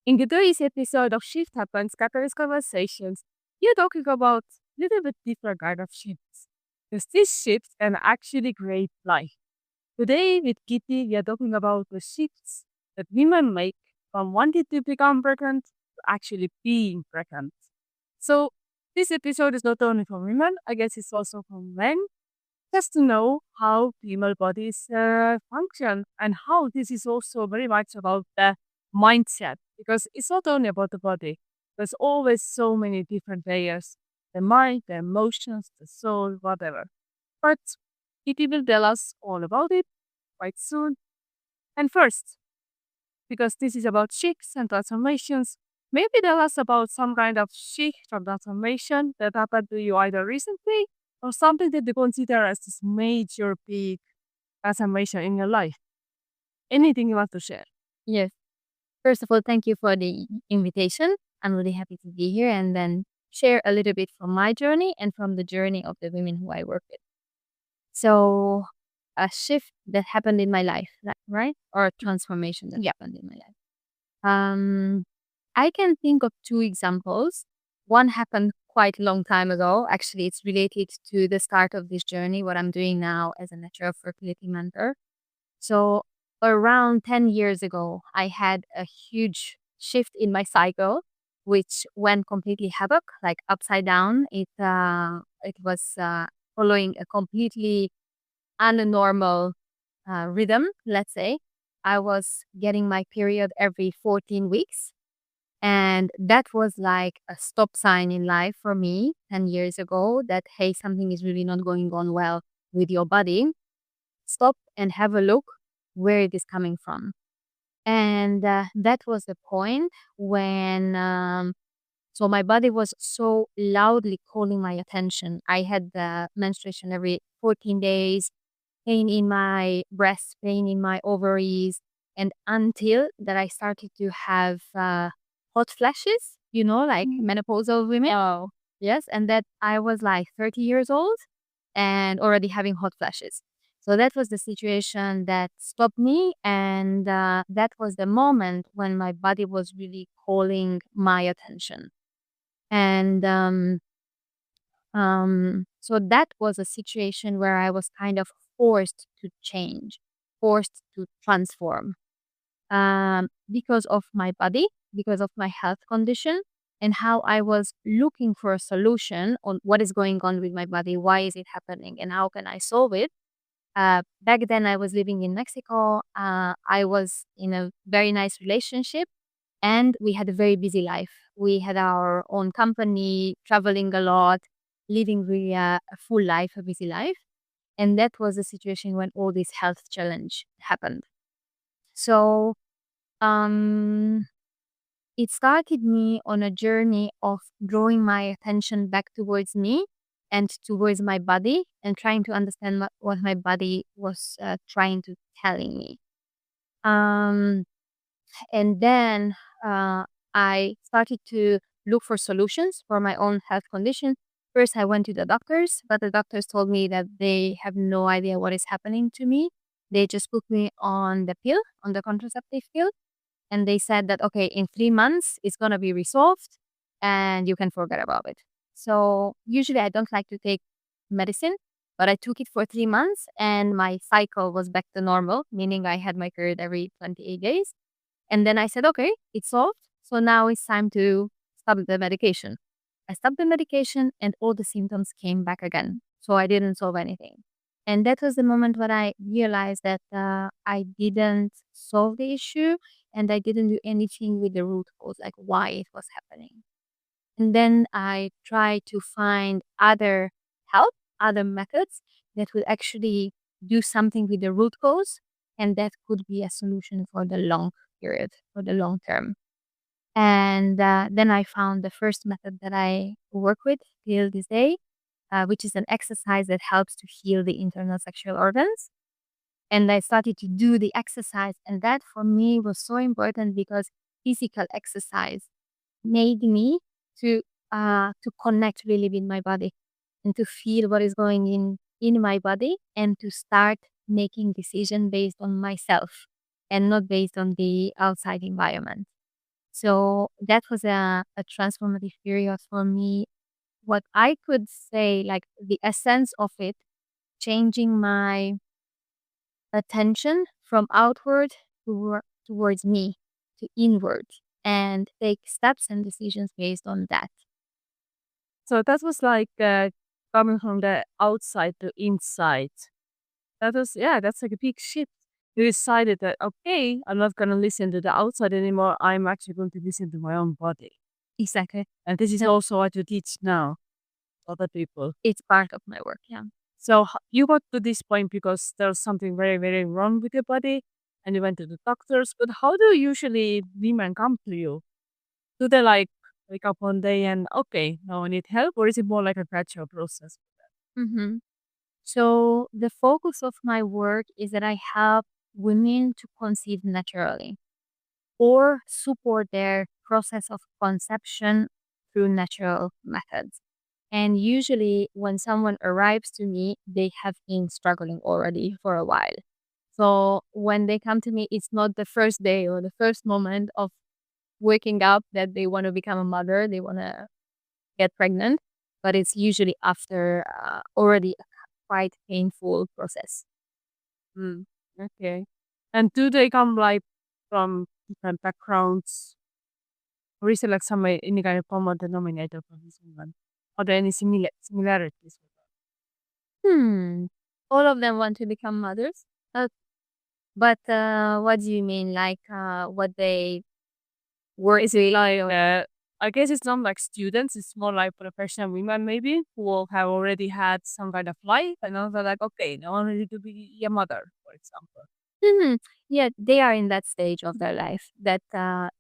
In today's episode of Shift Happens Capitalist Conversations, we're talking about a little bit different kind of shifts. Because these shifts can actually create life. Today with Kitti, we are talking about the shifts that women make from wanting to become pregnant to actually being pregnant. So this episode is not only for women, I guess it's also for men, just to know how female bodies function and how this is also very much about the mindset, because it's not only about the body. There's always so many different layers: the mind, the emotions, the soul, whatever. But Kitty will tell us all about it quite soon. And first, because this is about shifts and transformations, maybe tell us about some kind of shift or transformation that happened to you either recently or something that you consider as this major big transformation in your life. Anything you want to share? Yes. First of all, thank you for the invitation. I'm really happy to be here and then share a little bit from my journey and from the journey of the women who I work with. So, a shift that happened in my life, right? Or a transformation that happened in my life. I can think of two examples. One happened quite a long time ago. Actually, it's related to the start of this journey, what I'm doing now as a natural fertility mentor. So around 10 years ago, I had a huge shift in my cycle, which went completely havoc, like upside down. It was following a completely unnormal rhythm, let's say. I was getting my period every 14 weeks. And that was like a stop sign in life for me 10 years ago that, hey, something is really not going on well with your body. Stop and have a look where it is coming from. And that was the point when, so my body was so loudly calling my attention. I had the menstruation every 14 days, pain in my breast, pain in my ovaries, and until that I started to have hot flashes, like menopausal women. Oh, Yes, and that I was like 30 years old and already having hot flashes. So that was the situation that stopped me, and that was the moment when my body was really calling my attention. And so that was a situation where I was kind of forced to change, forced to transform because of my body, because of my health condition, and how I was looking for a solution on what is going on with my body, why is it happening, and how can I solve it. Back then, I was living in Mexico. I was in a very nice relationship, and we had a very busy life. We had our own company, traveling a lot, living really a full life, a busy life. And that was the situation when all this health challenge happened. So um, it started me on a journey of drawing my attention back towards me and towards my body and trying to understand what my body was trying to telling me. Um, and then I started to look for solutions for my own health condition. First, I went to the doctors, but the doctors told me that they have no idea what is happening to me. They just put me on the pill, on the contraceptive pill, and they said that, okay, in 3 months, it's going to be resolved and you can forget about it. So usually I don't like to take medicine, but I took it for 3 months and my cycle was back to normal, meaning I had my period every 28 days. And then I said, okay, it's solved. So now it's time to stop the medication. I stopped the medication and all the symptoms came back again. So I didn't solve anything. And that was the moment when I realized that I didn't solve the issue and I didn't do anything with the root cause, like why it was happening. And then I tried to find other help, other methods that would actually do something with the root cause. And that could be a solution for the long period, for the long term. And then I found the first method that I work with till this day, which is an exercise that helps to heal the internal sexual organs. And I started to do the exercise, and that for me was so important because physical exercise made me to connect really with my body and to feel what is going in my body and to start making decision based on myself and not based on the outside environment. So that was a transformative period for me. What I could say, like the essence of it, changing my attention from outward towards me to inward and take steps and decisions based on that. So that was like coming from the outside to inside. That was, yeah, that's like a big shift. You decided that, okay, I'm not going to listen to the outside anymore. I'm actually going to listen to my own body. Exactly. And this is Yep. also what you teach now, other people. It's part of my work. Yeah. So you got to this point because there's something very, very wrong with your body and you went to the doctors. But how do usually women come to you? Do they like wake up one day and, okay, now I need help? Or is it more like a gradual process? Mm-hmm. So the focus of my work is that I help women to conceive naturally or support their process of conception through natural methods. And usually, when someone arrives to me, they have been struggling already for a while. So when they come to me, it's not the first day or the first moment of waking up that they want to become a mother, they want to get pregnant, but it's usually after already a quite painful process. Mm, okay. And do they come like from different backgrounds? Or is it like some any kind of common denominator for this woman? Are there any similarities with Hmm. All of them want to become mothers. But what do you mean? Like what they that? work Is it with? like Or I guess it's not like students, it's more like professional women maybe who will have already had some kind of life and now they're like, okay, now I'm ready to be a mother, for example. Mhm. Yeah, they are in that stage of their life that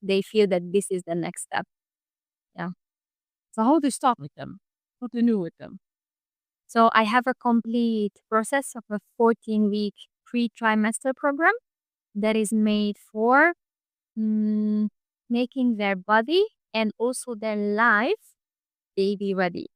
they feel that this is the next step. Yeah. So how do you start with them? What do you do with them? So I have a complete process of a 14-week pre-trimester program that is made for mm, making their body and also their life baby ready.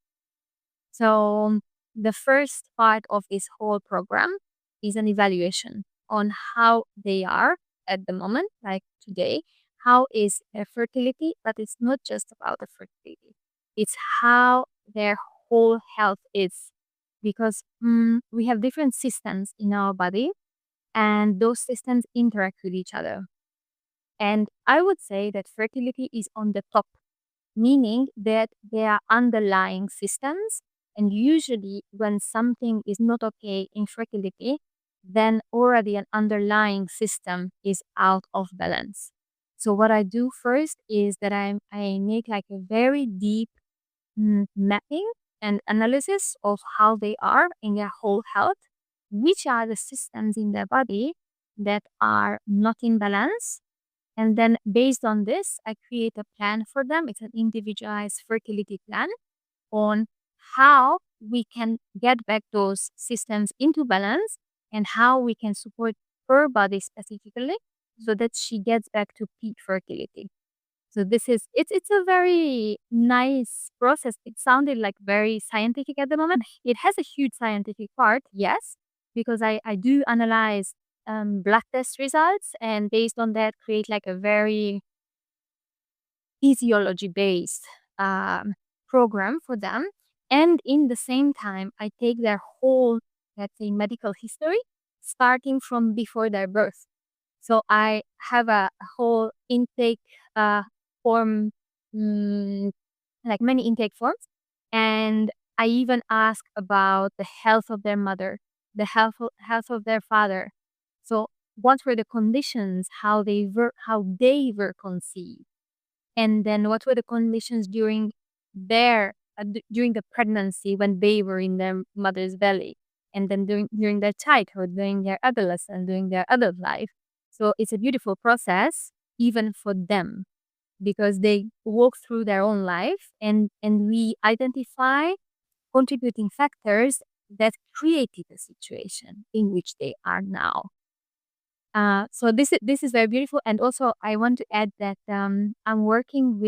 So the first part of this whole program is an evaluation on how they are at the moment, like today. How is their fertility? But it's not just about the fertility. It's how their whole health is. Because we have different systems in our body and those systems interact with each other. And I would say that fertility is on the top, meaning that there are underlying systems. And usually, when something is not okay in fertility, then already an underlying system is out of balance. So, what I do first is that I make like a very deep mapping and analysis of how they are in their whole health, which are the systems in their body that are not in balance, and then based on this, I create a plan for them. It's an individualized fertility plan on how we can get back those systems into balance and how we can support her body specifically so that she gets back to peak fertility. So this is it's a very nice process. It sounded like very scientific at the moment. It has a huge scientific part, yes, because I do analyze blood test results and based on that create like a very physiology based um, program for them. And in the same time, I take their whole, let's say, medical history starting from before their birth. So I have a whole intake uh, form, mm, like many intake forms. And I even ask about the health of their mother, the health of their father. So what were the conditions, how they were conceived, and then what were the conditions during during the pregnancy when they were in their mother's belly, and then during their childhood, during their adolescence, during their adult life. So it's a beautiful process even for them because they walk through their own life and we identify contributing factors that created the situation in which they are now. So this is very beautiful, and also I want to add that I'm working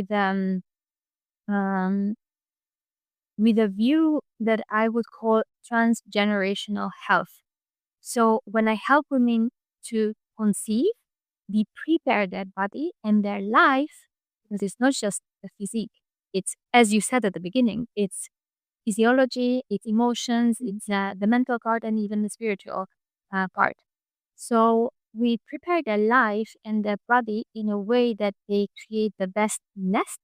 um, with a view that I would call transgenerational health. So when I help women to conceive, we prepare their body and their life because it's not just the physique. It's, as you said at the beginning, it's physiology, it's emotions, it's the mental part, and even the spiritual part. So we prepare their life and their body in a way that they create the best nest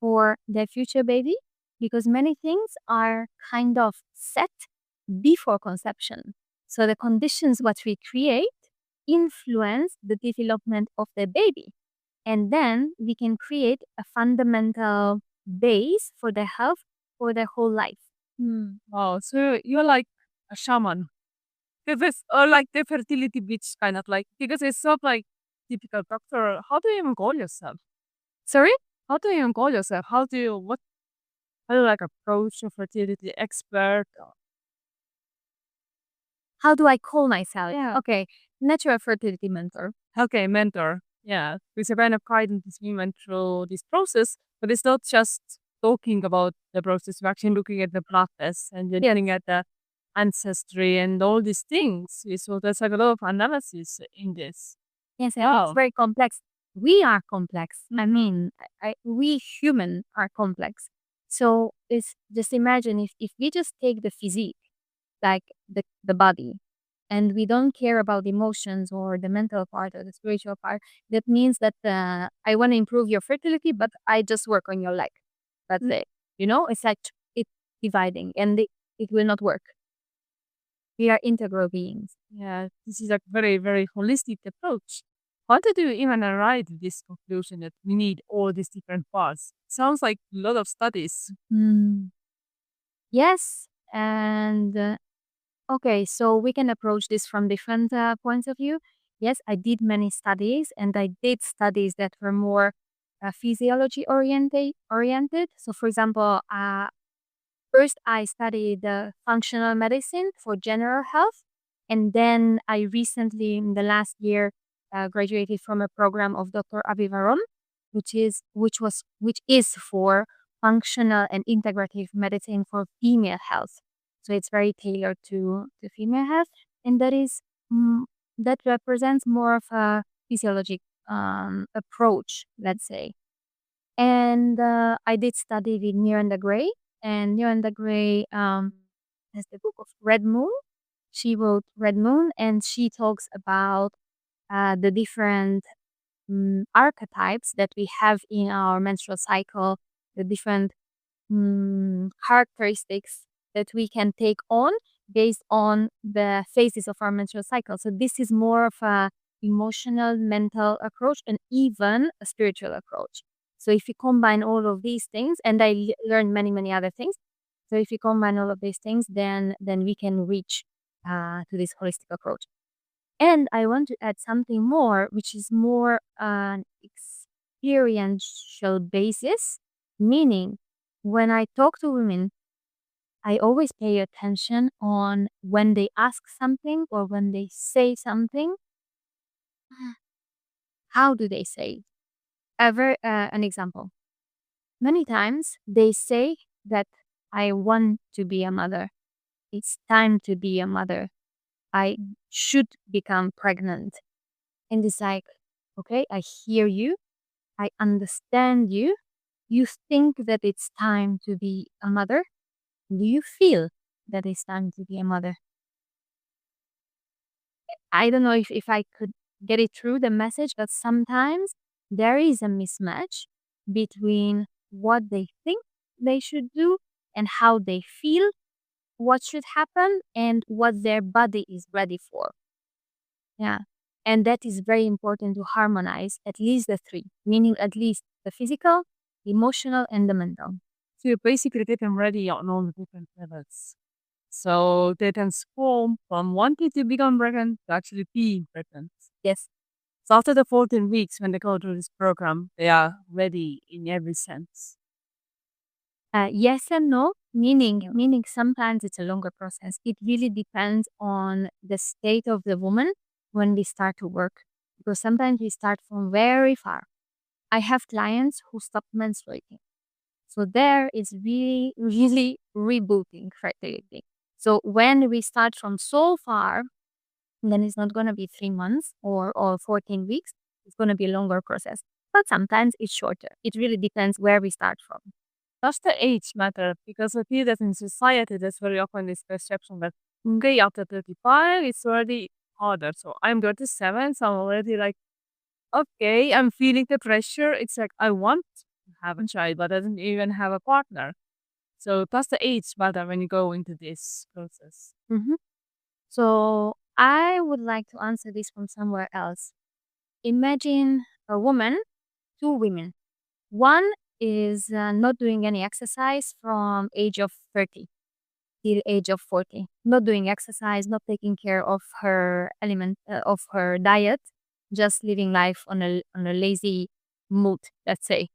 for their future baby, because many things are kind of set before conception. So the conditions what we create influence the development of the baby. And then we can create a fundamental base for their health for their whole life. Wow, so you're like a shaman. Because it's or like the fertility bitch kind of like because it's not like typical doctor. How do you even call yourself? Sorry? How do you even call yourself? How do you like approach a fertility expert? How do I call myself? Yeah. Okay, Natural Fertility Mentor. Okay, mentor. Yeah. Because you're kind of guiding this women through this process, but it's not just talking about the process, we're actually looking at the blood tests and then looking at the ancestry and all these things. So there's like a lot of analysis in this. Yes, Wow. it's very complex. We are complex. I mean, we human are complex. So it's just imagine if we just take the physique, like the body, and we don't care about the emotions or the mental part or the spiritual part, that means that I want to improve your fertility, but I just work on your leg. That's it. You know, it's like it's dividing and it will not work. We are integral beings. Yeah, this is a very, very holistic approach. How did you even arrive at this conclusion that we need all these different parts? Sounds like a lot of studies. Yes, and okay, so we can approach this from different points of view. Yes, I did many studies, and I did studies that were more physiology oriented. So, for example, first I studied functional medicine for general health, and then I recently, in the last year, graduated from a program of Dr. Abivaron, which is for functional and integrative medicine for female health. So it's very tailored to female health, and that represents more of a physiologic approach, let's say. And I did study with Miranda Gray, and Miranda Gray has the book of Red Moon. She wrote Red Moon, and she talks about the different archetypes that we have in our menstrual cycle, the different characteristics that we can take on based on the phases of our menstrual cycle. So this is more of a emotional, mental approach and even a spiritual approach. So if you combine all of these things, and I learned many, many other things. So if you combine all of these things, then we can reach to this holistic approach. And I want to add something more, which is more an experiential basis, meaning when I talk to women, I always pay attention on when they ask something or when they say something. How do they say it? An example. Many times they say that I want to be a mother. It's time to be a mother. I should become pregnant. And it's like, okay, I hear you. I understand you. You think that it's time to be a mother. Do you feel that it's time to be a mother? I don't know if I could get it through the message, but sometimes there is a mismatch between what they think they should do and how they feel what should happen and what their body is ready for. Yeah. And that is very important to harmonize at least the three, meaning at least the physical, the emotional, and the mental. So you basically get them ready on all the different levels. So they transform from wanting to become pregnant to actually being pregnant. Yes. So after the 14 weeks when they go through this program, they are ready in every sense. Yes and no, meaning sometimes it's a longer process. It really depends on the state of the woman when we start to work, because sometimes we start from very far. I have clients who stop menstruating. So there is really, really rebooting fertility. So when we start from so far, then it's not going to be 3 months or 14 weeks. It's going to be a longer process. but sometimes it's shorter. It really depends where we start from. Does the age matter? Because I feel that in society, there's very often this perception that, okay, after 35, it's already harder. So I'm 37, so I'm already like, okay, I'm feeling the pressure. It's like, I want to have a child, but I don't even have a partner. So does the age matter when you go into this process? Mhm. So I would like to answer this from somewhere else. Imagine a woman, two women. One is not doing any exercise from age of 30 till age of 40. Not doing exercise, not taking care of her of her diet, just living life on a lazy mood, let's say.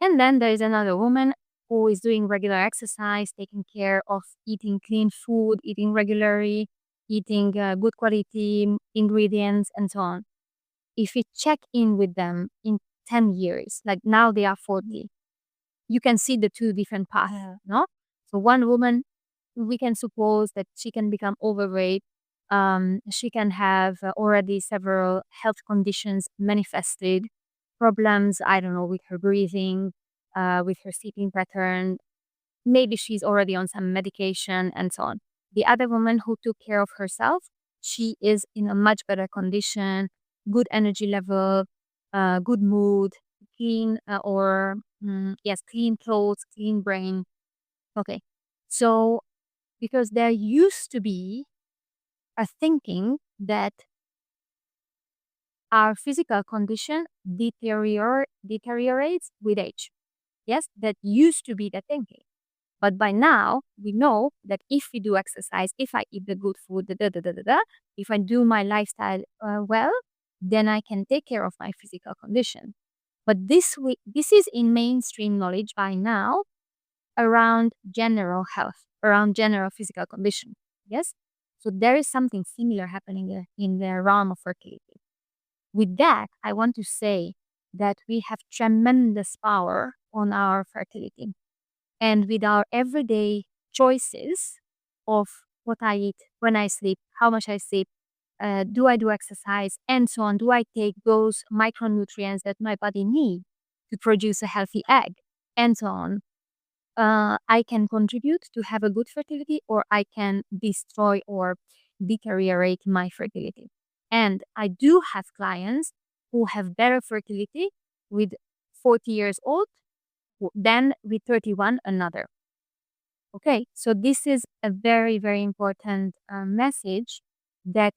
And then there is another woman who is doing regular exercise, taking care of eating clean food, eating regularly, eating good quality ingredients, and so on. If we check in with them in 10 years, like now they are 40, you can see the two different paths, no? So one woman, we can suppose that she can become overweight. She can have already several health conditions manifested, problems, I don't know, with her breathing, with her sleeping pattern. Maybe she's already on some medication and so on. The other woman who took care of herself, she is in a much better condition, good energy level, good mood, clean yes, clean clothes, clean brain. Okay. So because there used to be a thinking that our physical condition deteriorates with age. Yes, that used to be the thinking. But by now, we know that if we do exercise, if I eat the good food, if I do my lifestyle well, then I can take care of my physical condition. But this is in mainstream knowledge by now around general health, around general physical condition. Yes? So there is something similar happening in the realm of fertility. With that, I want to say that we have tremendous power on our fertility. And with our everyday choices of what I eat, when I sleep, how much I sleep, do I do exercise, and so on, do I take those micronutrients that my body needs to produce a healthy egg, and so on, I can contribute to have a good fertility or I can destroy or deteriorate my fertility. And I do have clients who have better fertility with 40 years old than with 31 another. Okay, so this is a very, very important message that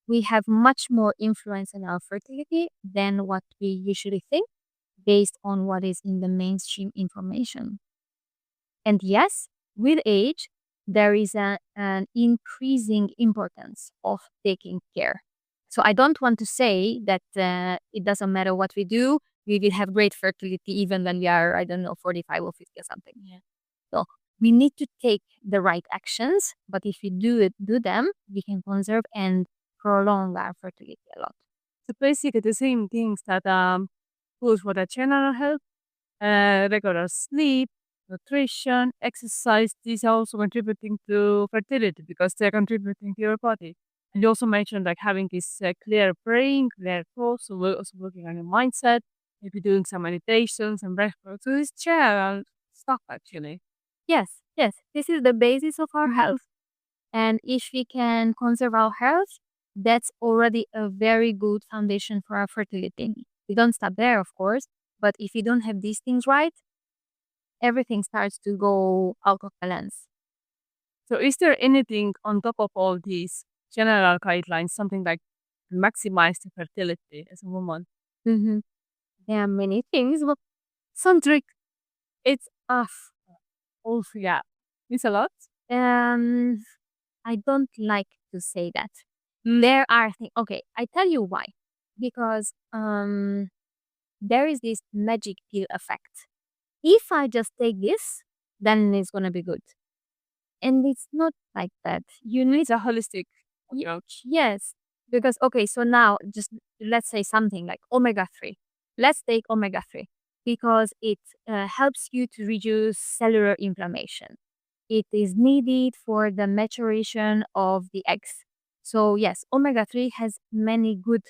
we have much more influence in our fertility than what we usually think based on what is in the mainstream information. And yes, with age, there is an increasing importance of taking care. So I don't want to say that it doesn't matter what we do, we will have great fertility even when we are, I don't know, 45 or 50 or something. Yeah. So we need to take the right actions, but if we do them, we can conserve and prolong our fertility a lot. So basically the same things that goes for the general health, regular sleep, nutrition, exercise, these are also contributing to fertility because they're contributing to your body. And you also mentioned like having this clear brain, clear thoughts, so we're also working on your mindset, maybe doing some meditations and breath work. So it's general stuff actually. Yes, yes, this is the basis of our health. And if we can conserve our health, that's already a very good foundation for our fertility. We don't stop there, of course, but if we don't have these things right, everything starts to go out of balance. So is there anything on top of all these general guidelines, something like maximize the fertility as a woman? Mm-hmm. There are many things, but Some trick. It's also yeah. It's a lot. um, I don't like to say that. There are things. Okay, I tell you why. Because there is this magic pill effect. If I just take this, then it's gonna be good. And it's not like that. You need It's a holistic approach. yes. Because okay, so now just let's say something like omega-3. Let's take omega-3 because it helps you to reduce cellular inflammation. It is needed for the maturation of the eggs. So yes, omega-3 has many good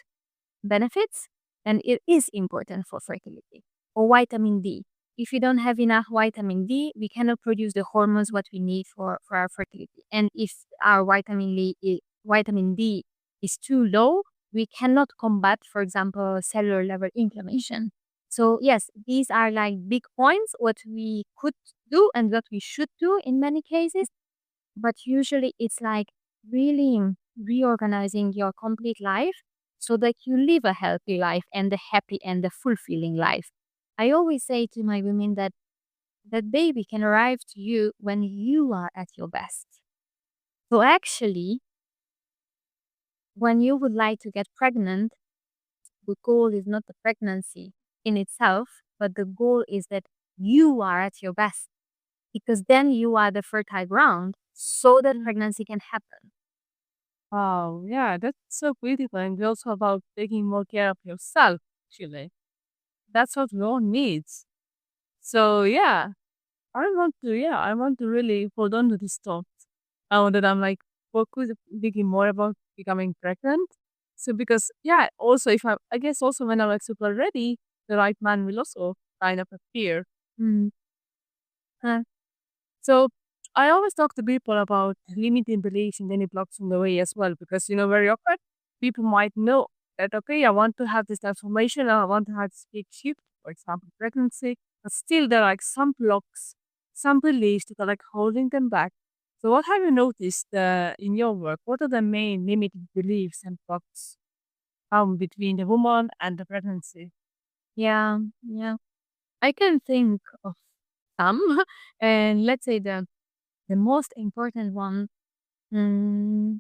benefits, and it is important for fertility. Or vitamin D. If we don't have enough vitamin D, we cannot produce the hormones what we need for our fertility. And if our vitamin D is too low, we cannot combat, for example, cellular level inflammation. So yes, these are like big points what we could do and what we should do in many cases. But usually it's like really reorganizing your complete life so that you live a healthy life and a happy and a fulfilling life. I always say to my women that baby can arrive to you when you are at your best. So actually, when you would like to get pregnant, the goal is not the pregnancy in itself, but the goal is that you are at your best, because then you are the fertile ground so that pregnancy can happen. Wow, yeah, that's so beautiful. And it's also about taking more care of yourself, actually. That's what we all needs. So yeah, I want to really hold on to this thought. That I'm like focus thinking more about becoming pregnant. So because yeah, also if I guess also when I'm like super ready, the right man will also kind of appear. Mm. Huh. So I always talk to people about limiting beliefs and any blocks on the way as well, because very often people might know that okay, I want to have this transformation, I want to have this big shift, for example, pregnancy, but still there are like some blocks, some beliefs that are like holding them back. So what have you noticed in your work? What are the main limiting beliefs and blocks between the woman and the pregnancy? Yeah, yeah. I can think of some, and let's say the most important one. Mm,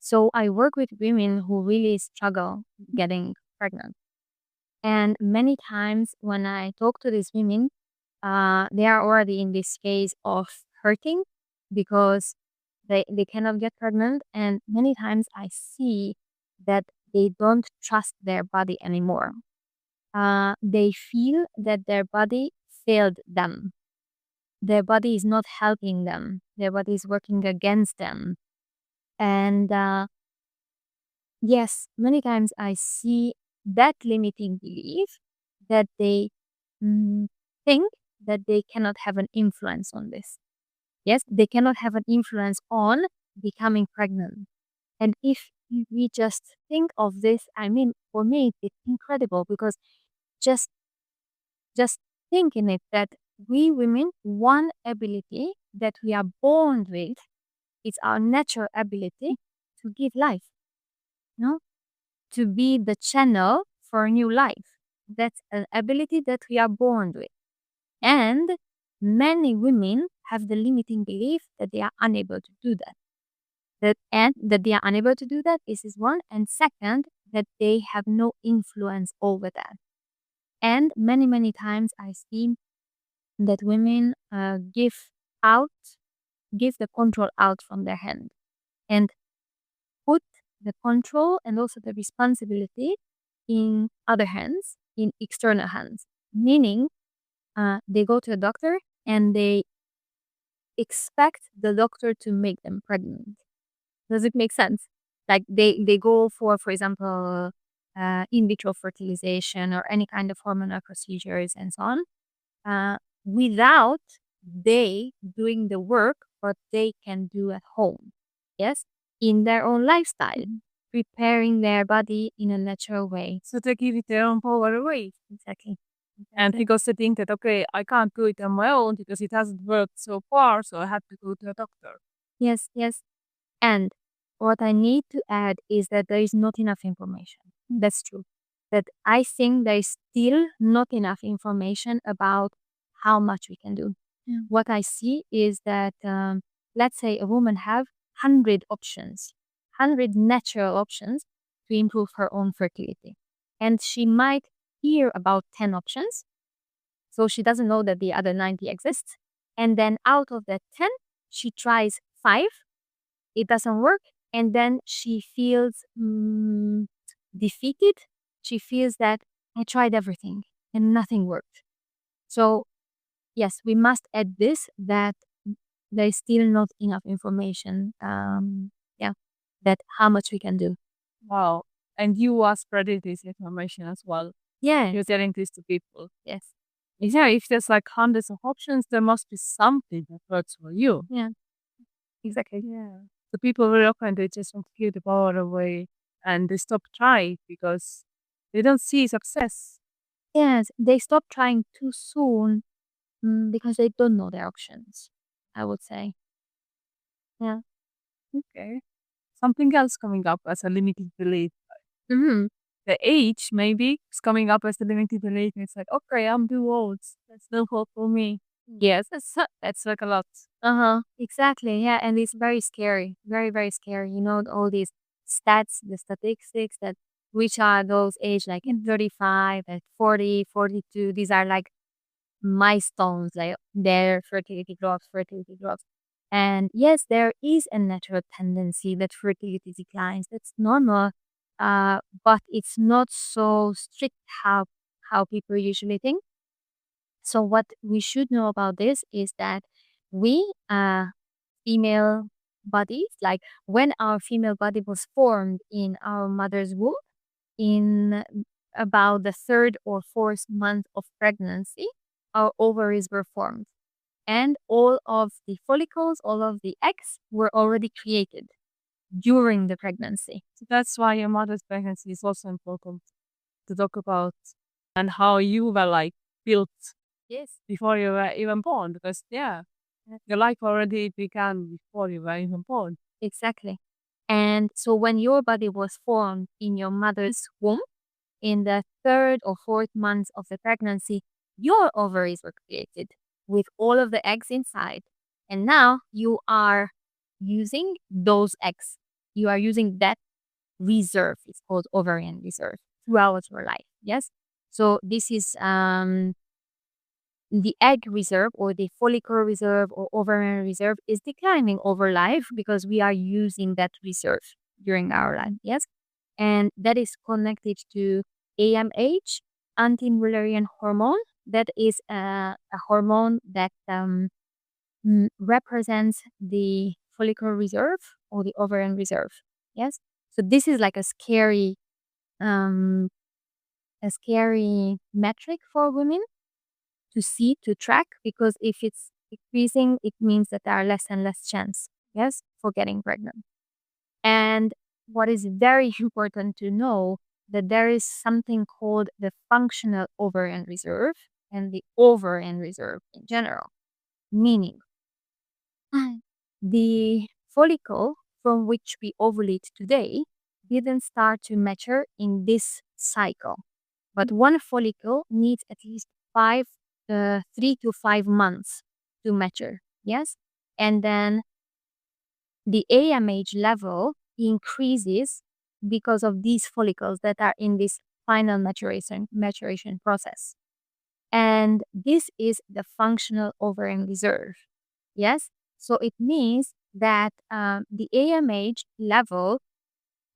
so I work with women who really struggle getting pregnant, and many times when I talk to these women, they are already in this phase of hurting because they cannot get pregnant, and many times I see that they don't trust their body anymore. They feel that their body failed them. Their body is not helping them. Their body is working against them. And yes, many times I see that limiting belief that they mm, think that they cannot have an influence on this. Yes, they cannot have an influence on becoming pregnant. And if we just think of this, I mean, for me, it's incredible because just just think in it that we women, one ability that we are born with, it's our natural ability to give life, no? To be the channel for a new life. That's an ability that we are born with. And many women have the limiting belief that they are unable to do that. That they are unable to do that is one. And second, that they have no influence over that. And many, many times I see that women give the control out from their hand and put the control and also the responsibility in other hands, in external hands. Meaning, they go to a doctor and they expect the doctor to make them pregnant. Does it make sense? Like they go for example, in vitro fertilization or any kind of hormonal procedures and so on, without they doing the work what they can do at home. Yes, in their own lifestyle, preparing their body in a natural way. So they give it their own power away. Exactly. And because they think that, okay, I can't do it on my own because it hasn't worked so far, so I have to go to a doctor. Yes, yes. And what I need to add is that there is not enough information. That's true. That I think there is still not enough information about how much we can do. Yeah. What I see is that, let's say a woman have 100 options, 100 natural options to improve her own fertility. And she might hear about 10 options. So she doesn't know that the other 90 exist. And then out of that 10, she tries 5. It doesn't work. And then she feels defeated. She feels that I tried everything and nothing worked. So yes, we must add this, that there is still not enough information. Yeah, that how much we can do. Wow. And you are spreading this information as well. Yeah. You're telling this to people. Yes. Yeah, if there's like hundreds of options, there must be something that works for you. Yeah. Exactly. Yeah. The people very often they just want to give the power away and they stop trying because they don't see success. Yes, they stop trying too soon because they don't know their options, I would say. Yeah. Okay. Something else coming up as a limiting belief. Mm-hmm. The age maybe is coming up as a limiting belief. It's like, okay, I'm too old. That's no hope for me. Yes. That's like a lot. Uh-huh. Exactly. Yeah. And it's very scary. Very, very scary. You know, all these stats, the statistics that which are those age like in 35, at 40, 42. These are like milestones, like their fertility drops, fertility drops. And yes, there is a natural tendency that fertility declines. That's normal. But it's not so strict how people usually think. So what we should know about this is that we female bodies, like when our female body was formed in our mother's womb, in about the third or fourth month of pregnancy, our ovaries were formed. And all of the follicles, all of the eggs were already created during the pregnancy. So that's why your mother's pregnancy is also important to talk about and how you were like built Yes. before you were even born. Because your life already began before you were even born. Exactly. And so when your body was formed in your mother's womb, in the third or fourth month of the pregnancy, your ovaries were created with all of the eggs inside. And now you are using those eggs. You are using that reserve. It's called ovarian reserve throughout your life. Yes. So this is the egg reserve or the follicle reserve or ovarian reserve is declining over life because we are using that reserve during our life. Yes. And that is connected to AMH, anti-Mullerian hormone. That is a hormone that represents the follicle reserve or the ovarian reserve. Yes. So this is like um, a scary metric for women to see, to track, because if it's decreasing, it means that there are less and less chance, yes, for getting pregnant. And what is very important to know that there is something called the functional ovarian reserve and the ovarian reserve in general, meaning the follicle from which we ovulate today didn't start to mature in this cycle. But one follicle needs at least 3 to 5 months to mature. Yes. And then the AMH level increases because of these follicles that are in this final maturation process. And this is the functional ovarian reserve. Yes. So it means that the AMH level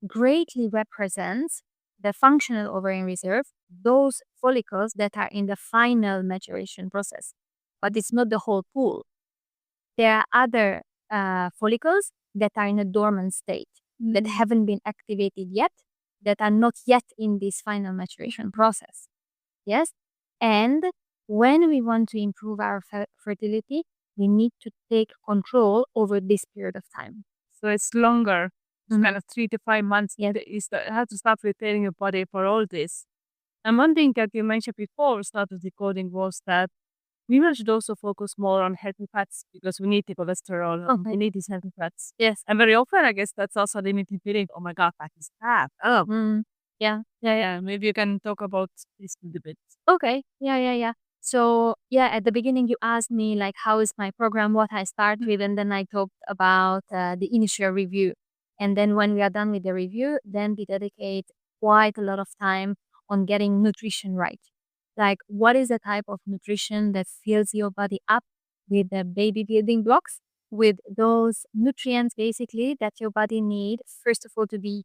greatly represents the functional ovarian reserve, those follicles that are in the final maturation process. But it's not the whole pool. There are other follicles that are in a dormant state that haven't been activated yet, that are not yet in this final maturation process. Yes. And when we want to improve our fertility, we need to take control over this period of time. So it's longer. Kind of 3 to 5 months. Yes. You have to start preparing your body for all this. And one thing that you mentioned before we started recording was that women should also focus more on healthy fats because we need the cholesterol. Okay. We need these healthy fats. Yes. And very often, I guess that's also limiting feeling. Oh my God, fat is bad. Oh, yeah. Maybe you can talk about this a little bit. Okay. Yeah. So yeah, at the beginning you asked me like how is my program, what I start with, and then I talked about the initial review. And then when we are done with the review, then we dedicate quite a lot of time on getting nutrition right. Like what is the type of nutrition that fills your body up with the baby building blocks, with those nutrients basically that your body need, first of all, to be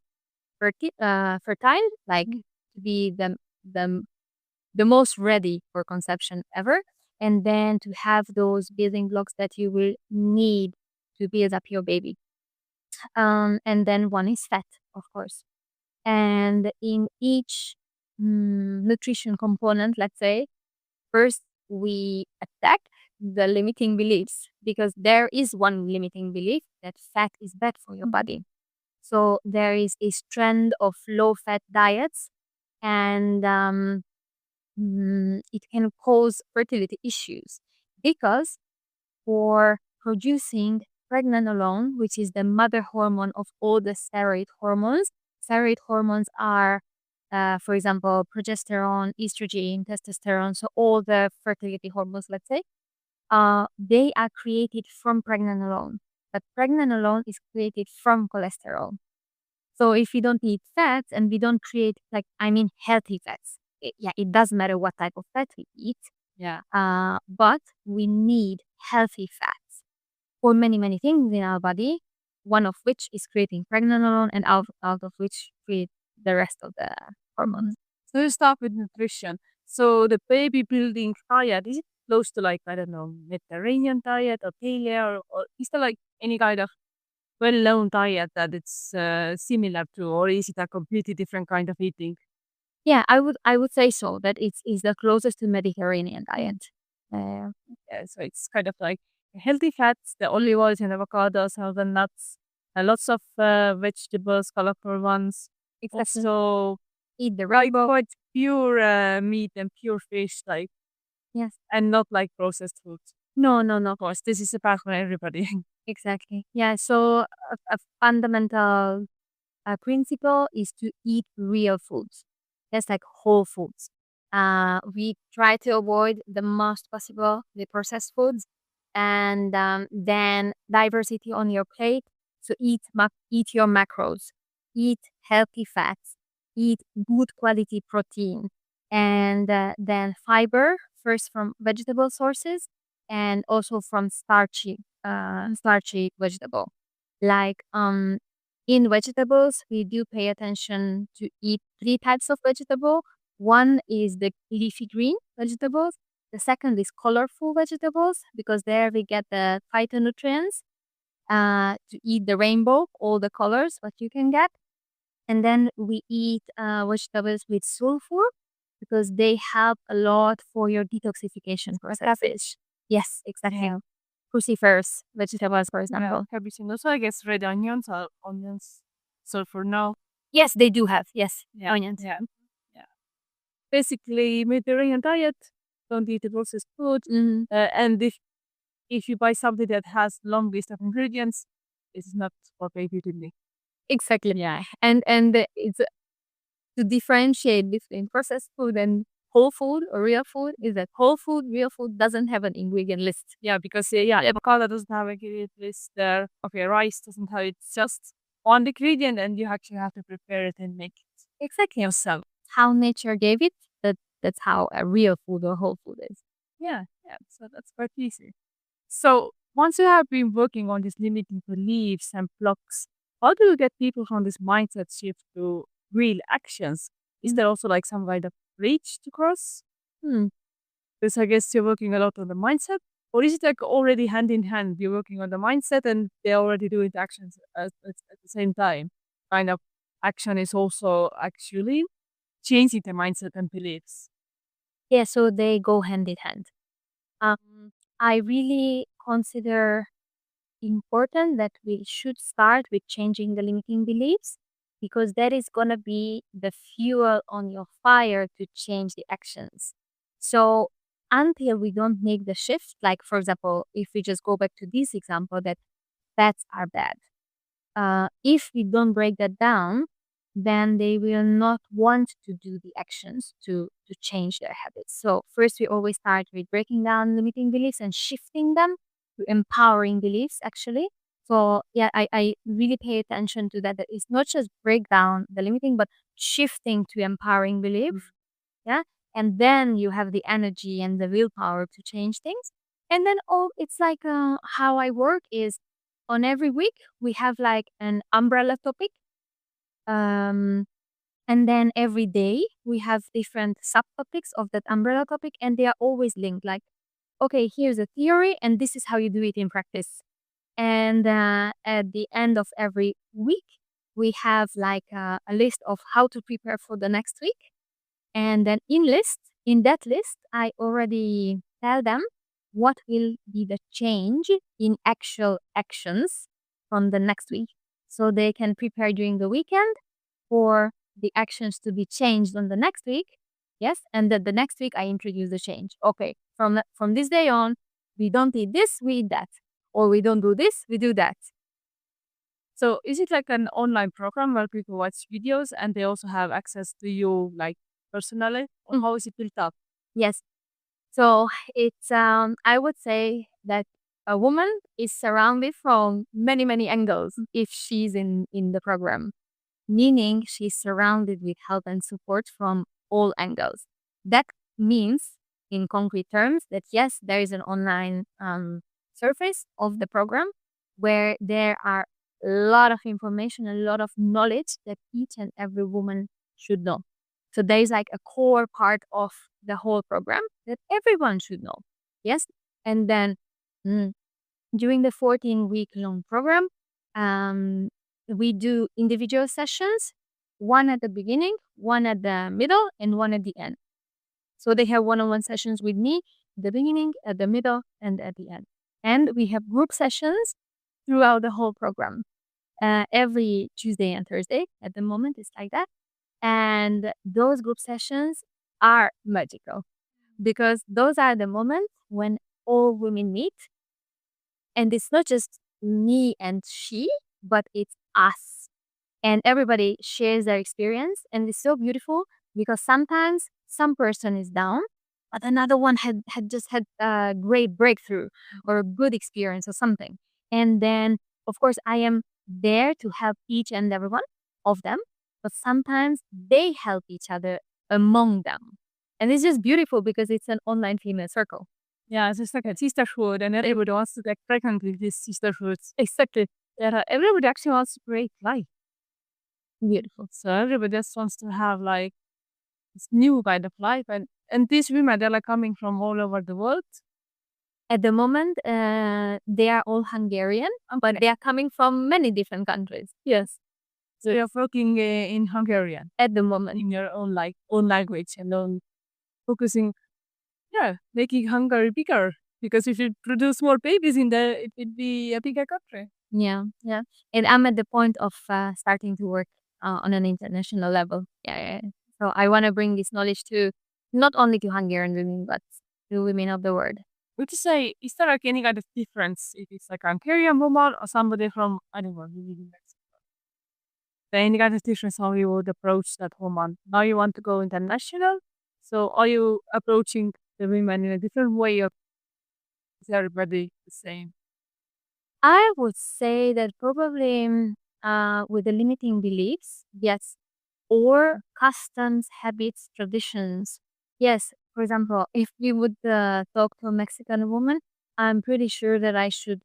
fertile, like to be the most ready for conception ever, and then to have those building blocks that you will need to build up your baby. And then one is fat, of course. And in each nutrition component, let's say, first we attack the limiting beliefs, because there is one limiting belief that fat is bad for your body. So there is a trend of low-fat diets, and it can cause fertility issues, because for producing pregnenolone, which is the mother hormone of all the steroid hormones. Steroid hormones are, for example, progesterone, estrogen, testosterone, so all the fertility hormones, let's say, they are created from pregnenolone. But pregnenolone is created from cholesterol. So if we don't eat fats and we don't create, healthy fats, it doesn't matter what type of fat we eat. Yeah. But we need healthy fats for many, many things in our body, one of which is creating pregnenolone, and out of which create the rest of the hormones. So you start with nutrition. So the baby building diet, is it close to like, I don't know, Mediterranean diet or paleo, or is there like any kind of well-known diet that it's similar to, or is it a completely different kind of eating? Yeah, I would say so, that it's the closest to Mediterranean diet. Yeah, so it's kind of like healthy fats, the olive oils and avocados, all the nuts, lots of vegetables, colorful ones. Exactly. Also, Eat the like rainbow. quite pure meat and pure fish, like, Yes. and not like processed foods. No. Of course, this is about for everybody. Exactly. Yeah. So a fundamental principle is to eat real foods. That's like whole foods. We try to avoid the most possible the processed foods, and then diversity on your plate. So eat your macros, eat healthy fats, eat good quality protein, and then fiber first from vegetable sources, and also from starchy vegetable. Like in vegetables, we do pay attention to eat three types of vegetable. One is the leafy green vegetables. The second is colorful vegetables, because there we get the phytonutrients to eat the rainbow, all the colors what you can get. And then we eat vegetables with sulfur, because they help a lot for your detoxification process. Cabbage. Yes, exactly. Cruciferous vegetables, for example. Cabbage and also I guess red onions or onions. So for now, Yes, they do have. Yes, yeah, onions. yeah. Basically, Mediterranean diet, don't eat the processed food. And if you buy something that has long list of ingredients, it's not for baby building. Exactly. Yeah. And it's to differentiate between processed food and whole food or real food, is that whole food, real food doesn't have an ingredient list. Yeah, because avocado doesn't have a ingredient list there. Okay, rice doesn't have, it's just one ingredient and you actually have to prepare it and make it Exactly. yourself. How nature gave it, that's how a real food or whole food is. Yeah, so that's quite easy. So once you have been working on these limiting beliefs and blocks, how do you get people from this mindset shift to real actions? Is there also like some kind of bridge to cross? Because I guess you're working a lot on the mindset, or is it like already hand in hand? You're working on the mindset and they're already doing the actions at the same time. Kind of action is also actually changing the mindset and beliefs. Yeah, so they go hand in hand. I really consider important that we should start with changing the limiting beliefs, because that is going to be the fuel on your fire to change the actions. So until we don't make the shift, like for example, if we just go back to this example that fats are bad, if we don't break that down, then they will not want to do the actions to change their habits. So first, we always start with breaking down limiting beliefs and shifting them to empowering beliefs, actually. So yeah, I really pay attention to that. That it's not just break down the limiting, but shifting to empowering belief. Yeah. And then you have the energy and the willpower to change things. And then it's like how I work is on every week we have like an umbrella topic. And then every day we have different subtopics of that umbrella topic, and they are always linked. Like, okay, here's a theory, and this is how you do it in practice. And at the end of every week, we have like a list of how to prepare for the next week. And then in that list, I already tell them what will be the change in actual actions from the next week. So they can prepare during the weekend for the actions to be changed on the next week. Yes. And then the next week I introduce the change. Okay. From this day on, we don't eat this, we eat that. Or we don't do this, we do that. So is it like an online program where people watch videos and they also have access to you like personally? Or how is it built up? Yes. So it's I would say that a woman is surrounded from many, many angles if she's in the program, meaning she's surrounded with help and support from all angles. That means, in concrete terms, that yes, there is an online surface of the program where there are a lot of information, a lot of knowledge that each and every woman should know. So there is like a core part of the whole program that everyone should know. Yes. And then during the 14-week long program, we do individual sessions, one at the beginning, one at the middle, and one at the end. So they have one-on-one sessions with me at the beginning, at the middle, and at the end. And we have group sessions throughout the whole program. Every Tuesday and Thursday at the moment, it's like that. And those group sessions are magical because those are the moments when all women meet. And it's not just me and she, but it's us. And everybody shares their experience. And it's so beautiful because sometimes some person is down, but another one had just had a great breakthrough or a good experience or something. And then, of course, I am there to help each and every one of them. But sometimes they help each other among them. And it's just beautiful because it's an online female circle. Yeah, it's just like a sisterhood, and everybody wants to get pregnant with these sisterhoods. Exactly. Yeah, everybody actually wants to create life. Beautiful. So everybody just wants to have like this new kind of life, and these women they're like coming from all over the world. At the moment, they are all Hungarian, but they are coming from many different countries. Yes. So you're working in Hungarian At the moment, in your own like own language and on focusing, making Hungary bigger. Because if you produce more babies in there, it would be a bigger country. yeah. And I'm at the point of starting to work on an international level. Yeah. So I want to bring this knowledge to not only to Hungarian women, but to women of the world. Would you say, is there like any kind of difference if it's like a Hungarian woman or somebody from, I don't know, living in Mexico? There any kind of difference how you would approach that woman? Now you want to go international, so are you approaching the women in a different way or is everybody the same? I would say that probably with the limiting beliefs, yes, or customs, habits, traditions. Yes, for example, if we would talk to a Mexican woman, I'm pretty sure that I should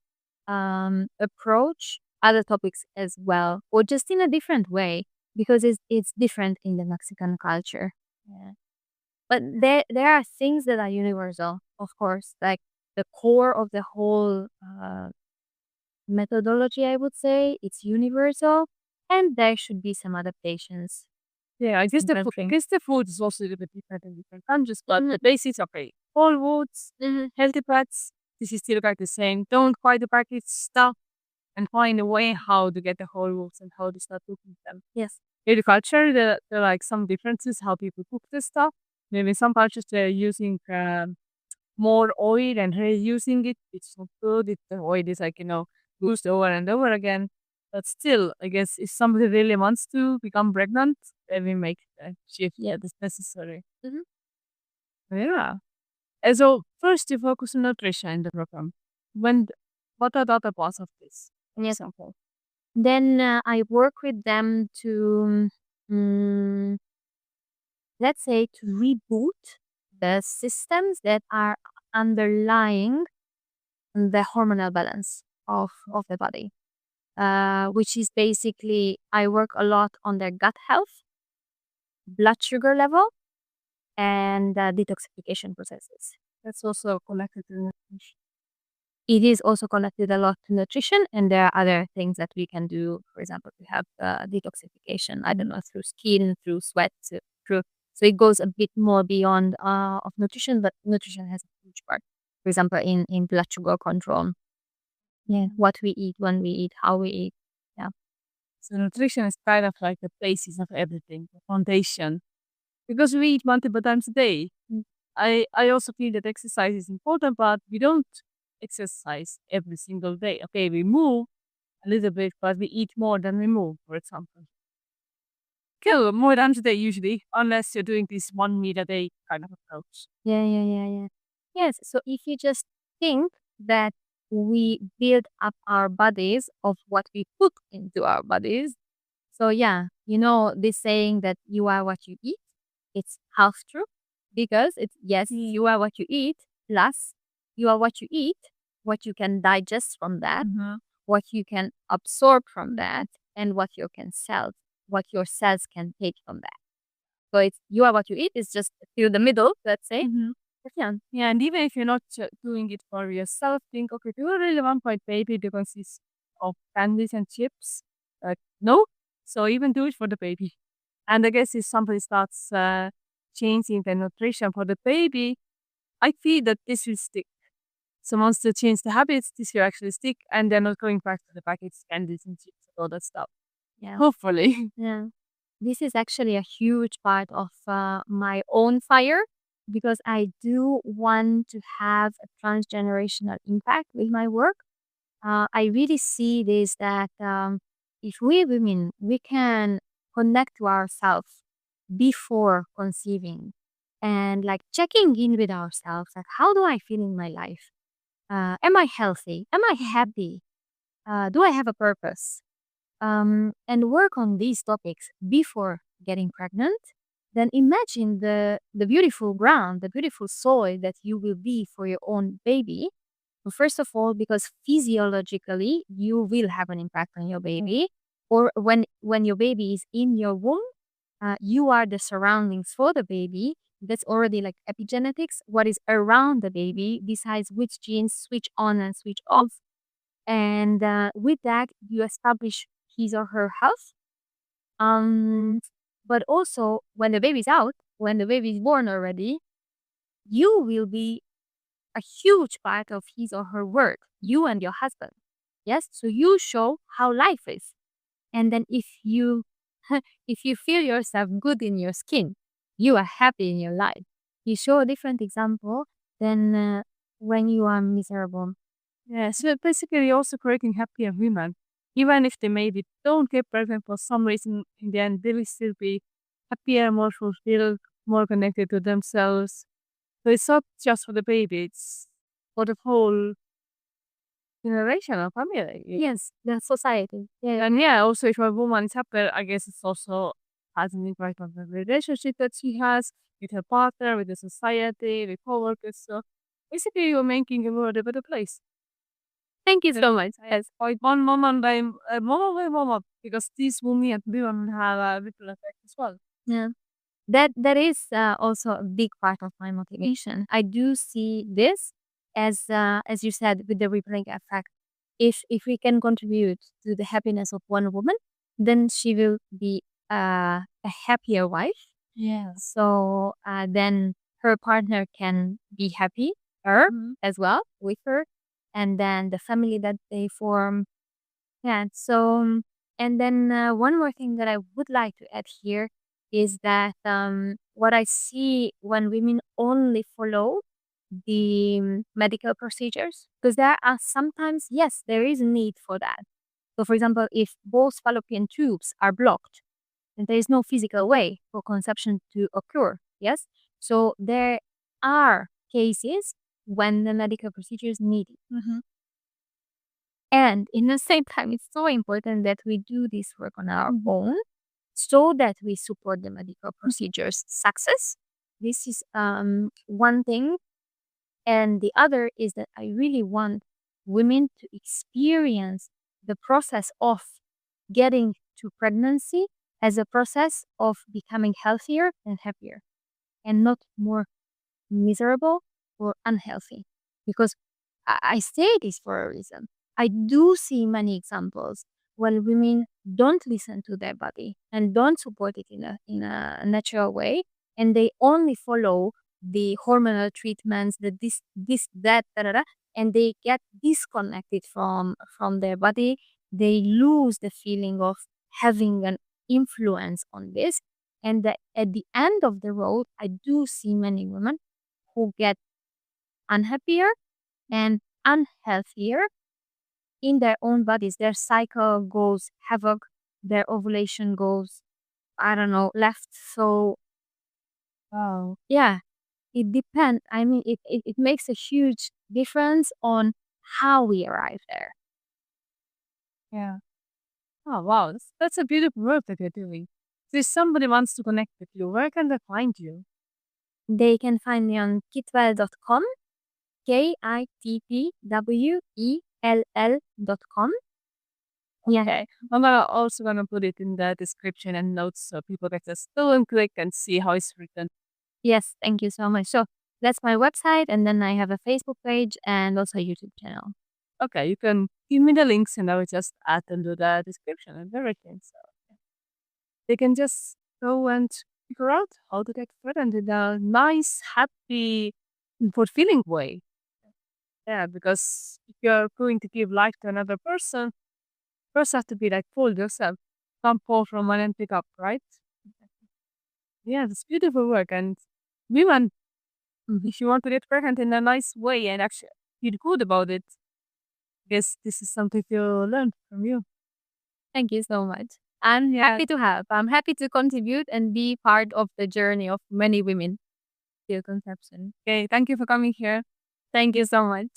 approach other topics as well, or just in a different way, because it's different in the Mexican culture. Yeah. But there are things that are universal, of course, like the core of the whole methodology, I would say, it's universal, and there should be some adaptations. Yeah, I guess the food is also a little bit different in different countries, but the basics are okay. Whole foods, healthy fats, this is still like the same. Don't buy the packaged stuff and find a way how to get the whole foods and how to start cooking them. Yes. In the culture, there are like some differences how people cook this stuff. Maybe in some cultures they're using more oil and reusing it. It's not good. The oil is like, used over and over again. But still, I guess if somebody really wants to become pregnant, then we make that shift. Yeah, that's necessary. Yeah. And so first you focus on nutrition in the program. What are the other parts of this? For Yes. example. Then I work with them to, mm, let's say, to reboot the systems that are underlying the hormonal balance of the body, which is basically I work a lot on their gut health, blood sugar level, and detoxification processes. That's also connected to nutrition. it is also connected a lot to nutrition, and there are other things that we can do. For example, to have detoxification. I don't know, through skin, through sweat, through. So it goes a bit more beyond of nutrition, but nutrition has a huge part. For example, in blood sugar control. Yeah, what we eat, when we eat, how we eat. Yeah. So nutrition is kind of like the basis of everything, the foundation. Because we eat multiple times a day. I also feel that exercise is important, but we don't exercise every single day. Okay, we move a little bit, but we eat more than we move, for example. Kill more times a day usually, unless you're doing this 1 meal a day kind of approach. Yeah. Yes. So if you just think that we build up our bodies of what we put into our bodies. So yeah, this saying that you are what you eat, it's half true, because it's, yes, you are what you eat, plus you are what you eat, what you can digest from that, what you can absorb from that, and what you can sell, what your cells can take from that. So it's you are what you eat is just through the middle, let's say. But yeah. Yeah, and even if you're not doing it for yourself, think, okay, do you really want my baby to consist of candies and chips? No. So even do it for the baby. And I guess if somebody starts changing the nutrition for the baby, I feel that this will stick. So once they change the habits, this will actually stick, and they're not going back to the packaged candies and chips and all that stuff. Yeah. Hopefully. Yeah. This is actually a huge part of my own fire, because I do want to have a transgenerational impact with my work. I really see this that if we women, we can connect to ourselves before conceiving and like checking in with ourselves, like how do I feel in my life? Am I healthy? Am I happy? Do I have a purpose? And work on these topics before getting pregnant, then imagine the beautiful ground, the beautiful soil that you will be for your own baby. Well, first of all, because physiologically you will have an impact on your baby, or when your baby is in your womb, you are the surroundings for the baby. That's already like epigenetics. What is around the baby decides which genes switch on and switch off. And with that, you establish his or her health. But also, when the baby's out, when the baby is born already, you will be a huge part of his or her work, you and your husband. Yes, so you show how life is. And then if you if you feel yourself good in your skin, you are happy in your life. You show a different example than when you are miserable. Yeah, so basically you're also creating happier women. Even if they maybe don't get pregnant for some reason, in the end, they will still be happier, more fulfilled, more connected to themselves. So it's not just for the baby, it's for the whole generation of family. Yes, the society. Yeah. And yeah, also if a woman is happier, I guess it's also has an impact on the relationship that she has with her partner, with the society, with coworkers. So basically you're making the world a better place. Thank you so much. Yes, like one moment, because these women and women have a ripple effect as well. Yeah. That is also a big part of my motivation. I do see this as you said, with the rippling effect. If we can contribute to the happiness of one woman, then she will be a happier wife. Yeah. So then her partner can be happy, her as well, with her, and then the family that they form. Yeah. So and then one more thing that I would like to add here is that what I see when women only follow the medical procedures, because there are sometimes, yes, there is a need for that. So, for example, if both fallopian tubes are blocked, then there is no physical way for conception to occur. Yes. So there are cases when the medical procedure is needed. And in the same time, it's so important that we do this work on our own so that we support the medical procedures success. This is one thing. And the other is that I really want women to experience the process of getting to pregnancy as a process of becoming healthier and happier, and not more miserable or unhealthy. Because I say this for a reason. I do see many examples when women don't listen to their body and don't support it in a natural way, and they only follow the hormonal treatments, the this that da, da, da, and they get disconnected from their body. They lose the feeling of having an influence on this, and that at the end of the road, I do see many women who get unhappier and unhealthier in their own bodies. Their cycle goes havoc, their ovulation goes, I don't know, left. So, Wow. yeah, it depends. I mean, it makes a huge difference on how we arrive there. Yeah. Oh, wow. That's a beautiful work that you're doing. So if somebody wants to connect with you, where can they find you? They can find me on kittwell.com, kittwell.com. Yeah. Okay. I'm also gonna put it in the description and notes so people can just go and click and see how it's written. Yes, thank you so much. So that's my website, and then I have a Facebook page and also a YouTube channel. Okay, you can give me the links and I will just add them to the description and everything. So they can just go and figure out how to get pregnant in a nice, happy, and fulfilling way. Yeah, because if you're going to give life to another person, first have to be like full yourself. Can't pour from one and pick up, right? Yeah, it's beautiful work. And women, if you want to get pregnant in a nice way and actually feel good about it, guess this is something to learn from you. Thank you so much. I'm happy to help. I'm happy to contribute and be part of the journey of many women. Your conception. Okay, thank you for coming here. Thank you so much.